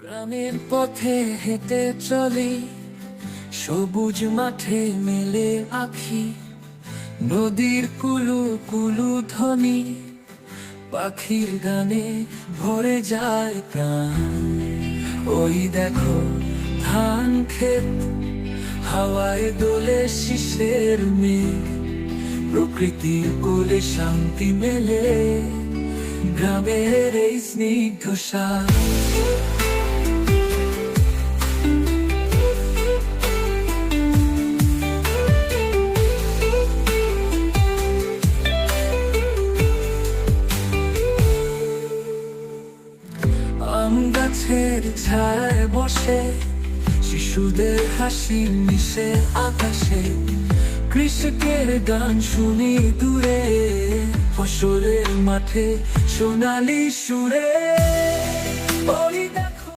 গ্রামের পথে হেঁটে চলি, সবুজ মাঠে মেলে আঁখি, নদীর কুলু কুলু ধ্বনি, পাখির গানে ভরে যায় প্রাণ। ওই দেখো ধান ক্ষেত, হাওয়ায় দোলে শিশের মেঘ, প্রকৃতির কোলে শান্তি মেলে গ্রামের এই স্নিগ্ধ স্বাদ। আম গাছের ছায়ায় বসে শিশুদের হাসি মিশে আকাশে, কৃষকের গান শুনি দূরে, ফসলের মাঠে সোনালি সুরে।